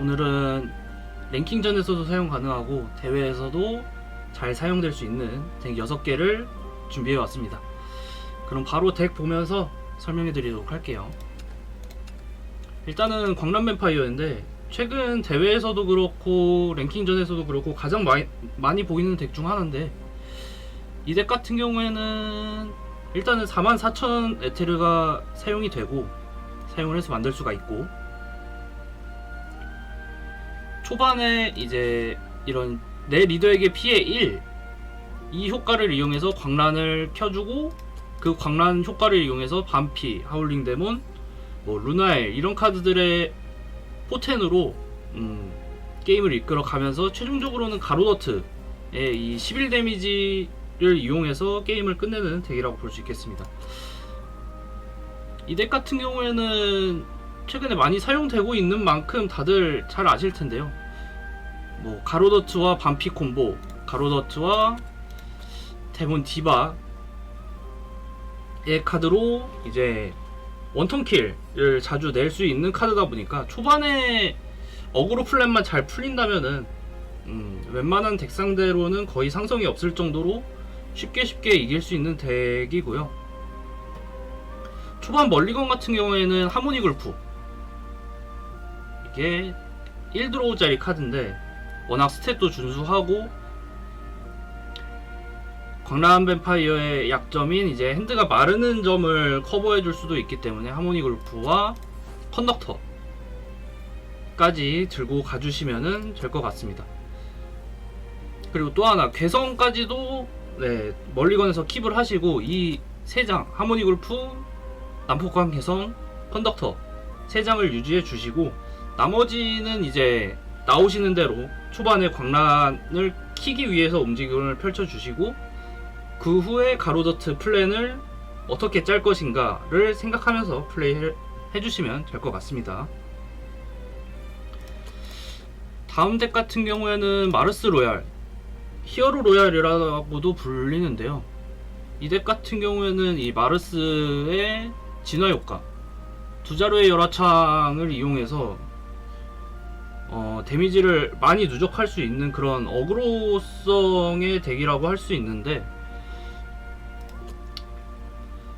오늘은 랭킹전에서도 사용 가능하고 대회에서도 잘 사용될 수 있는 덱 6개를 준비해 왔습니다. 그럼 바로 덱 보면서 설명해 드리도록 할게요. 일단은 광란 뱀파이어인데 최근 대회에서도 그렇고 랭킹전에서도 그렇고 가장 많이 보이는 덱 중 하나인데, 이 덱 같은 경우에는 일단은 44,000 에테르가 사용이 되고 사용을 해서 만들 수가 있고, 초반에 이제 이런 내 리더에게 피해 1 이 효과를 이용해서 광란을 켜주고, 그 광란 효과를 이용해서 반피, 하울링 데몬, 뭐 루나엘 이런 카드들의 포텐으로 게임을 이끌어 가면서 최종적으로는 가로더트의 이 11 데미지를 이용해서 게임을 끝내는 덱이라고 볼 수 있겠습니다. 이 덱 같은 경우에는 최근에 많이 사용되고 있는 만큼 다들 잘 아실 텐데요. 뭐 가로더트와 반피 콤보, 가로더트와 데몬 디바의 카드로 이제 원턴킬을 자주 낼 수 있는 카드다 보니까 초반에 어그로 플랜만 잘 풀린다면은 웬만한 덱 상대로는 거의 상성이 없을 정도로 쉽게 이길 수 있는 덱이고요. 초반 멀리건 같은 경우에는 하모니 글프, 이게 1드로우짜리 카드인데 워낙 스탯도 준수하고, 광란 뱀파이어의 약점인 이제 핸드가 마르는 점을 커버해 줄 수도 있기 때문에 하모니 글프와 컨덕터까지 들고 가주시면 될 것 같습니다. 그리고 또 하나, 괴성까지도 멀리건에서 킵을 하시고 이 3장 하모니 글프, 난폭한 괴성, 컨덕터 3장을 유지해 주시고, 나머지는 이제 나오시는 대로 초반에 광란을 키기 위해서 움직임을 펼쳐 주시고, 그 후에 가로더트 플랜을 어떻게 짤 것인가를 생각하면서 플레이 해주시면 될 것 같습니다. 다음 덱 같은 경우에는 마르스 로얄, 히어로 로얄이라고도 불리는데요. 이 덱 같은 경우에는 이 마르스의 진화 효과, 두 자루의 열화창을 이용해서 데미지를 많이 누적할 수 있는 그런 어그로성의 덱이라고 할 수 있는데,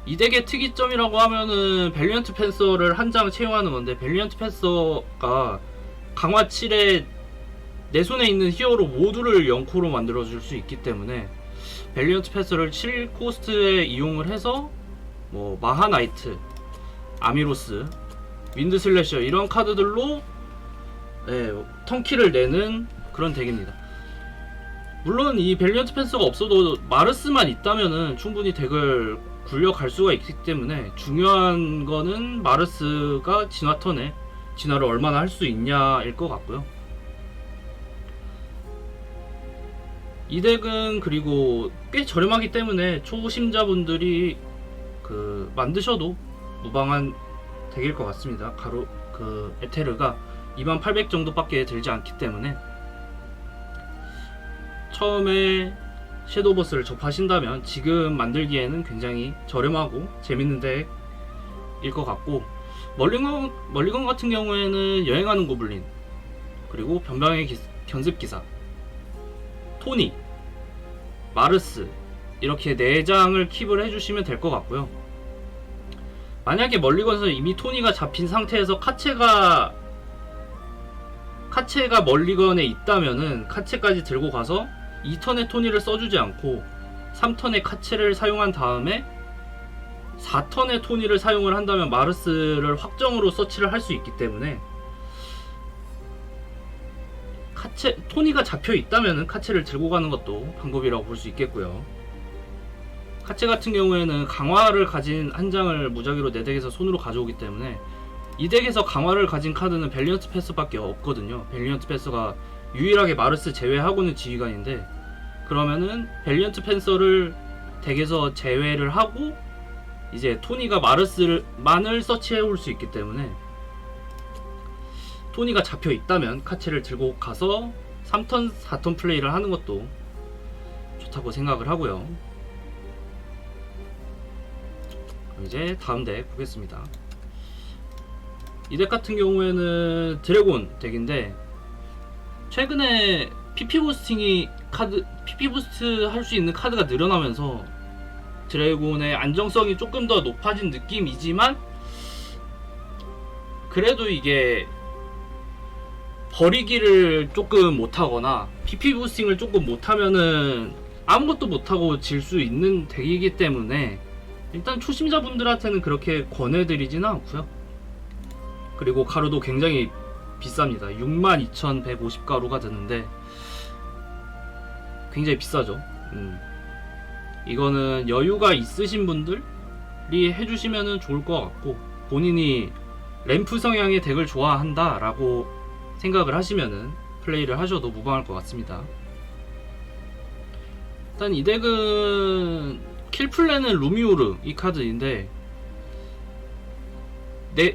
이 덱의 특이점이라고 하면은 밸리언트 팬서를 한 장 채용하는 건데, 밸리언트 팬서가 강화 7에 내 손에 있는 히어로 모두를 0코로 만들어줄 수 있기 때문에 밸리언트 팬서를 7코스트에 이용을 해서 뭐 마하나이트, 아미로스, 윈드 슬래셔 이런 카드들로 턴키를 내는 그런 덱입니다. 물론 이 밸리언트 팬서가 없어도 마르스만 있다면은 충분히 덱을 굴려갈 수가 있기 때문에, 중요한 거는 마르스가 진화 턴에 진화를 얼마나 할 수 있냐일 것 같고요. 이 덱은 그리고 꽤 저렴하기 때문에 초심자분들이 만드셔도 무방한 덱일 것 같습니다. 에테르가 2800 정도밖에 들지 않기 때문에 처음에 섀도우 보스를 접하신다면 지금 만들기에는 굉장히 저렴하고 재밌는 덱일 것 같고, 멀리건 같은 경우에는 여행하는 고블린, 그리고 변방의 견습기사, 토니, 마르스 이렇게 4장을 킵을 해주시면 될 것 같고요. 만약에 멀리건에서 이미 토니가 잡힌 상태에서 카체가 멀리건에 있다면은 카체까지 들고 가서 2턴의 토니를 써주지 않고 3턴의 카체를 사용한 다음에 4턴의 토니를 사용을 한다면 마르스를 확정으로 서치를 할 수 있기 때문에, 토니가 잡혀 있다면 카체를 들고 가는 것도 방법이라고 볼 수 있겠고요. 카체 같은 경우에는 강화를 가진 한 장을 무작위로 내 덱에서 손으로 가져오기 때문에, 이 덱에서 강화를 가진 카드는 밸리언트 패스밖에 없거든요. 밸리언트 패스가 유일하게 마르스 제외하고는 지휘관인데, 그러면은 밸리언트 팬서를 덱에서 제외를 하고 이제 토니가 마르스만을 서치해 올 수 있기 때문에, 토니가 잡혀 있다면 카체를 들고 가서 3턴, 4턴 플레이를 하는 것도 좋다고 생각을 하고요. 그럼 이제 다음 덱 보겠습니다. 이 덱 같은 경우에는 드래곤 덱인데 최근에 PP 부스트 할 수 있는 카드가 늘어나면서 드래곤의 안정성이 조금 더 높아진 느낌이지만 그래도 이게 버리기를 조금 못하거나 PP 부스팅을 조금 못하면은 아무것도 못하고 질 수 있는 덱이기 때문에 일단 초심자분들한테는 그렇게 권해드리지는 않고요. 그리고 가루도 굉장히 비쌉니다. 62,150가루가 드는데 굉장히 비싸죠. 이거는 여유가 있으신 분들이 해주시면 좋을 것 같고, 본인이 램프 성향의 덱을 좋아한다 라고 생각을 하시면은 플레이를 하셔도 무방할 것 같습니다. 일단 이 덱은 킬플랜은 루미우르 이 카드인데,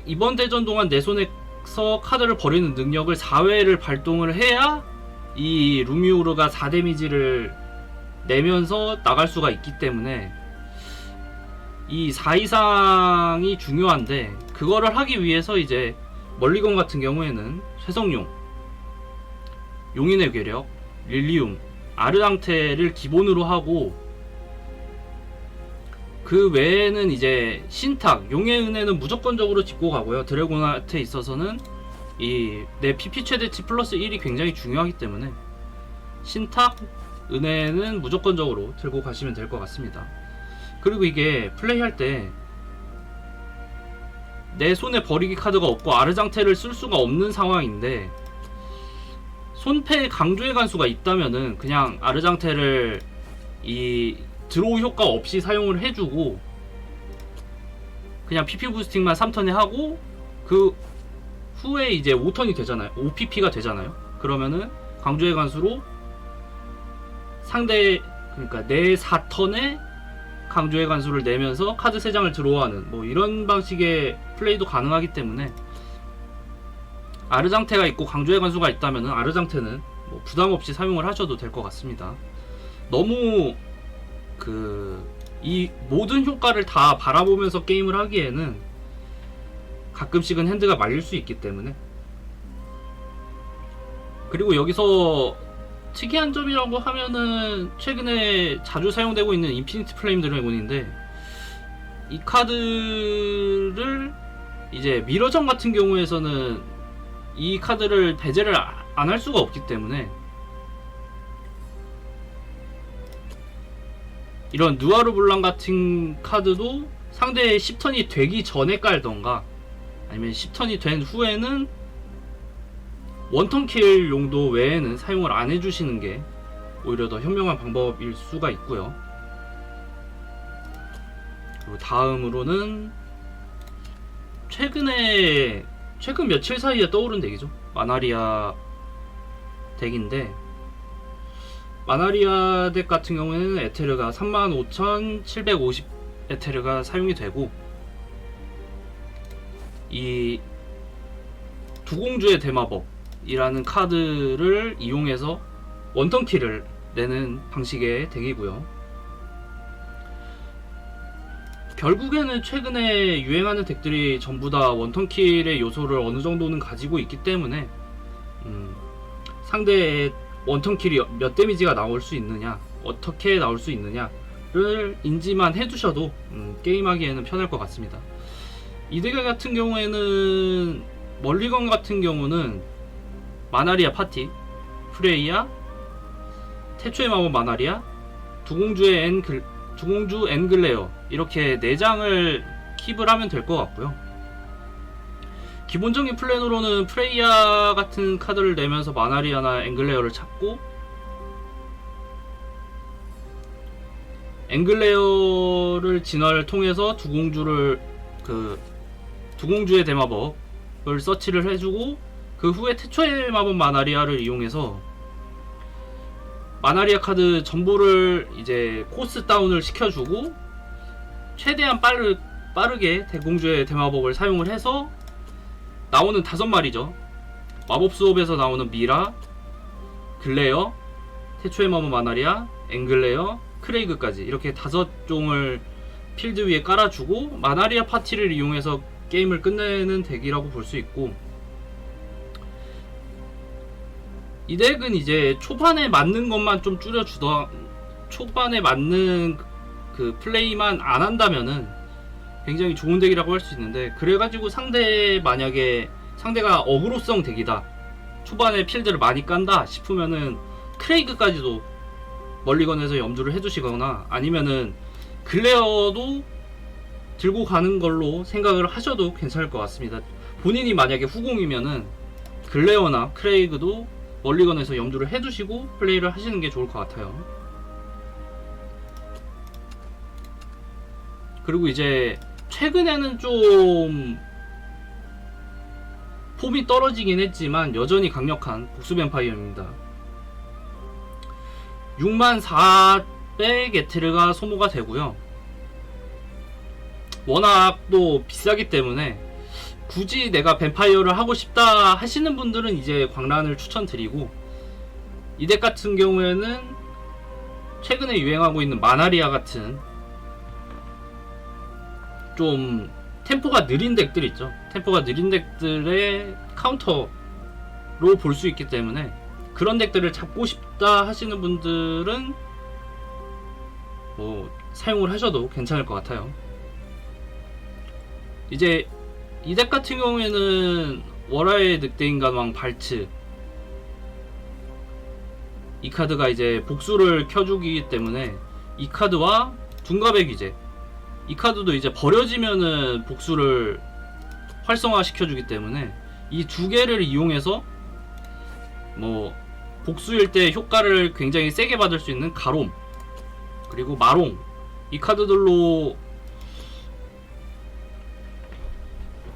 이번 대전 동안 내 손에서 카드를 버리는 능력을 4회를 발동을 해야 이 루미우르가 4데미지를 내면서 나갈 수가 있기 때문에 이 4 이상이 중요한데, 그거를 하기 위해서 이제 멀리건 같은 경우에는 쇠성용, 용인의 괴력, 릴리움, 아르당테를 기본으로 하고, 그 외에는 이제 신탁, 용의 은혜는 무조건적으로 짚고 가고요. 드래곤한테 있어서는 이 내 PP 최대치 플러스 1이 굉장히 중요하기 때문에 신탁, 은혜는 무조건적으로 들고 가시면 될 것 같습니다. 그리고 이게 플레이할 때 내 손에 버리기 카드가 없고 아르장테를 쓸 수가 없는 상황인데, 손패에 강조의 간수가 있다면은 그냥 아르장테를 이 드로우 효과 없이 사용을 해주고 그냥 PP 부스팅만 3턴에 하고 그 후에 이제 5턴이 되잖아요. 5PP가 되잖아요. 그러면은 강조의 간수로 상대, 그러니까 내 4턴에 강조의 간수를 내면서 카드 3장을 드로우하는 뭐 이런 방식의 플레이도 가능하기 때문에, 아르장테가 있고 강조의 간수가 있다면은 아르장테는 뭐 부담 없이 사용을 하셔도 될 것 같습니다. 너무 이 모든 효과를 다 바라보면서 게임을 하기에는 가끔씩은 핸드가 말릴 수 있기 때문에. 그리고 여기서 특이한 점이라고 하면은 최근에 자주 사용되고 있는 인피니트 플레임 드래곤인데, 이 카드를 이제 미러전 같은 경우에서는 이 카드를 배제를 안 할 수가 없기 때문에, 이런 누아르 블랑 같은 카드도 상대의 10턴이 되기 전에 깔던가 아니면 10턴이 된 후에는 원턴 킬 용도 외에는 사용을 안 해주시는 게 오히려 더 현명한 방법일 수가 있고요. 그리고 다음으로는 최근 며칠 사이에 떠오른 덱이죠. 마나리아 덱인데, 마나리아 덱 같은 경우에는 에테르가 35,750 에테르가 사용이 되고, 이 두공주의 대마법이라는 카드를 이용해서 원턴킬을 내는 방식의 덱이고요. 결국에는 최근에 유행하는 덱들이 전부 다 원턴킬의 요소를 어느 정도는 가지고 있기 때문에 상대의 원턴킬이 몇 데미지가 나올 수 있느냐, 어떻게 나올 수 있느냐를 인지만 해두셔도 게임하기에는 편할 것 같습니다. 이 덱 같은 경우에는, 멀리건 같은 경우는 마나리아 파티, 프레이야, 태초의 마법 마나리아, 두공주 앵글레어, 이렇게 4장을 킵을 하면 될 것 같고요. 기본적인 플랜으로는 프레이야 같은 카드를 내면서 마나리아나 앵글레어를 찾고, 앵글레어를 진화를 통해서 두공주의 대마법을 서치를 해주고, 그 후에 태초의 마법 마나리아를 이용해서 마나리아 카드 전부를 이제 코스 다운을 시켜주고, 최대한 빠르게 대공주의 대마법을 사용을 해서 나오는 5마리죠. 마법 수업에서 나오는 미라, 글레어, 태초의 마법 마나리아, 앵글레어, 크레이그까지 이렇게 5종을 필드 위에 깔아주고, 마나리아 파티를 이용해서 게임을 끝내는 덱이라고 볼 수 있고, 이 덱은 이제 초반에 맞는 것만 좀 줄여주더, 초반에 맞는 그 플레이만 안 한다면은 굉장히 좋은 덱이라고 할 수 있는데, 그래가지고 만약에 상대가 어그로성 덱이다, 초반에 필드를 많이 깐다 싶으면은 크레이그까지도 멀리건에서 염두를 해두시거나, 아니면은 글레어도 들고 가는 걸로 생각을 하셔도 괜찮을 것 같습니다. 본인이 만약에 후공이면은 글레어나 크레이그도 멀리건에서 염두를 해두시고 플레이를 하시는 게 좋을 것 같아요. 그리고 이제 최근에는 좀 폼이 떨어지긴 했지만 여전히 강력한 복수 뱀파이어입니다. 6400 에테르가 소모가 되고요. 워낙 또 비싸기 때문에 굳이 내가 뱀파이어를 하고 싶다 하시는 분들은 이제 광란을 추천드리고, 이 덱 같은 경우에는 최근에 유행하고 있는 마나리아 같은 좀 템포가 느린 덱들 있죠. 템포가 느린 덱들의 카운터로 볼 수 있기 때문에 그런 덱들을 잡고 싶다 하시는 분들은 뭐 사용을 하셔도 괜찮을 것 같아요. 이제 이 덱 같은 경우에는 월화의 늑대인간왕 발츠, 이 카드가 이제 복수를 켜주기 때문에 이 카드와 둔갑의 귀재, 이 카드도 이제 버려지면은 복수를 활성화 시켜주기 때문에 이 두 개를 이용해서 뭐 복수일 때 효과를 굉장히 세게 받을 수 있는 가롬, 그리고 마롱, 이 카드들로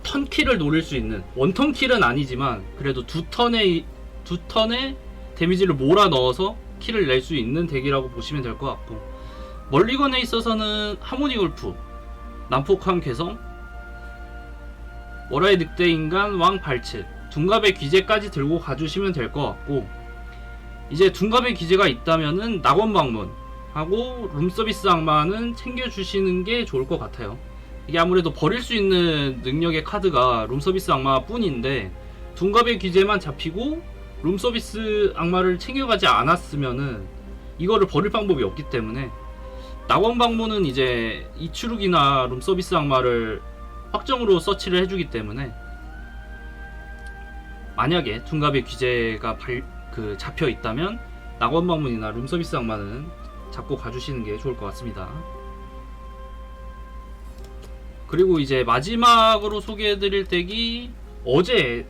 턴킬을 노릴 수 있는, 원턴킬은 아니지만 그래도 두 턴의 데미지를 몰아 넣어서 킬을 낼 수 있는 덱이라고 보시면 될 것 같고, 멀리건에 있어서는 하모니 골프, 난폭한 괴성, 월화의 늑대인간 왕 발츠, 둔갑의 귀재까지 들고 가주시면 될 것 같고, 이제 둔갑의 귀재가 있다면은 낙원 방문하고 룸서비스 악마는 챙겨주시는 게 좋을 것 같아요. 이게 아무래도 버릴 수 있는 능력의 카드가 룸서비스 악마 뿐인데, 둔갑의 귀재만 잡히고 룸서비스 악마를 챙겨가지 않았으면은 이거를 버릴 방법이 없기 때문에, 낙원 방문은 이제 이추룩이나 룸서비스 악마를 확정으로 서치를 해주기 때문에 만약에 둔갑의 귀재가 잡혀 있다면 낙원 방문이나 룸서비스 악마는 잡고 가주시는 게 좋을 것 같습니다. 그리고 이제 마지막으로 소개해드릴 덱이 어제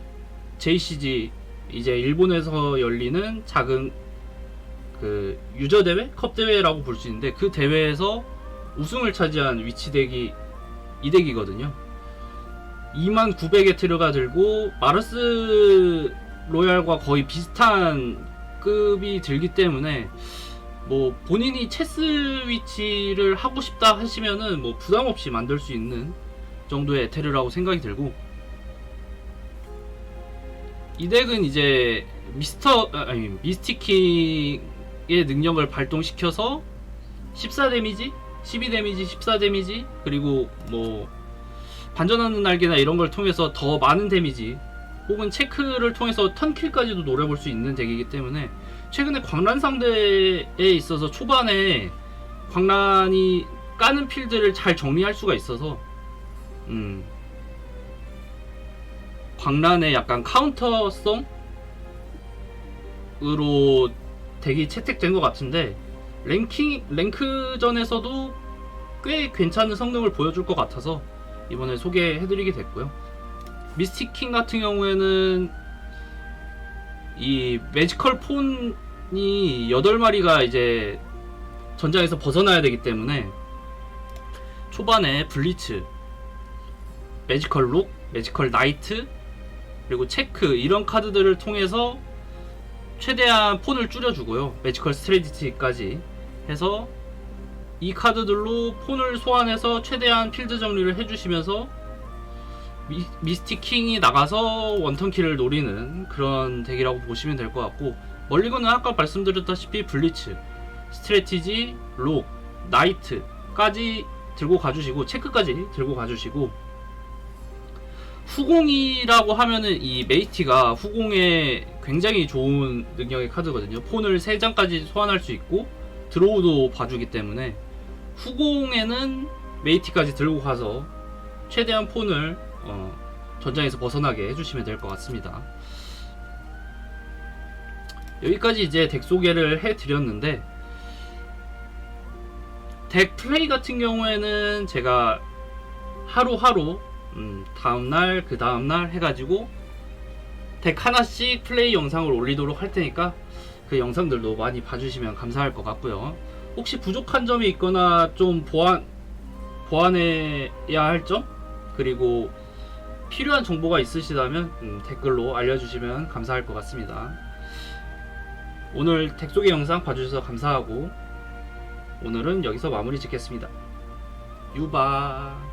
JCG, 이제 일본에서 열리는 작은 그 유저 대회? 컵 대회라고 볼 수 있는데, 그 대회에서 우승을 차지한 위치 덱이 이 덱이거든요. 2900의 트르가 들고 마르스 로얄과 거의 비슷한 급이 들기 때문에 뭐 본인이 체스 위치를 하고 싶다 하시면은 뭐 부담 없이 만들 수 있는 정도의 에테르라고 생각이 들고, 이 덱은 이제 미스티킹의 능력을 발동시켜서 14 데미지, 12 데미지, 14 데미지, 그리고 뭐 반전하는 날개나 이런 걸 통해서 더 많은 데미지 혹은 체크를 통해서 턴킬까지도 노려볼 수 있는 덱이기 때문에, 최근에 광란 상대에 있어서 초반에 광란이 까는 필드를 잘 정리할 수가 있어서 광란의 약간 카운터성으로 덱이 채택된 것 같은데, 랭크전에서도 꽤 괜찮은 성능을 보여줄 것 같아서 이번에 소개해드리게 됐고요. 미스틱킹 같은 경우에는 이 매지컬 폰이 8마리가 이제 전장에서 벗어나야 되기 때문에 초반에 블리츠, 매지컬 록, 매지컬 나이트, 그리고 체크, 이런 카드들을 통해서 최대한 폰을 줄여주고요. 매지컬 스트레지까지 해서 이 카드들로 폰을 소환해서 최대한 필드 정리를 해주시면서 미스틱킹이 나가서 원턴킬을 노리는 그런 덱이라고 보시면 될 것 같고, 멀리건은 아까 말씀드렸다시피 블리츠, 스트레티지, 록, 나이트까지 들고 가주시고, 체크까지 들고 가주시고, 후공이라고 하면은 이 메이티가 후공에 굉장히 좋은 능력의 카드거든요. 폰을 3장까지 소환할 수 있고 드로우도 봐주기 때문에 후공에는 메이티까지 들고 가서 최대한 폰을 전장에서 벗어나게 해주시면 될 것 같습니다. 여기까지 이제 덱 소개를 해드렸는데, 덱 플레이 같은 경우에는 제가 하루하루 다음날 그 다음날 해가지고 덱 하나씩 플레이 영상을 올리도록 할 테니까 그 영상들도 많이 봐주시면 감사할 것 같고요. 혹시 부족한 점이 있거나 좀 보완해야 할 점, 그리고 필요한 정보가 있으시다면 댓글로 알려주시면 감사할 것 같습니다. 오늘 덱 소개 영상 봐주셔서 감사하고 오늘은 여기서 마무리 짓겠습니다. 유바.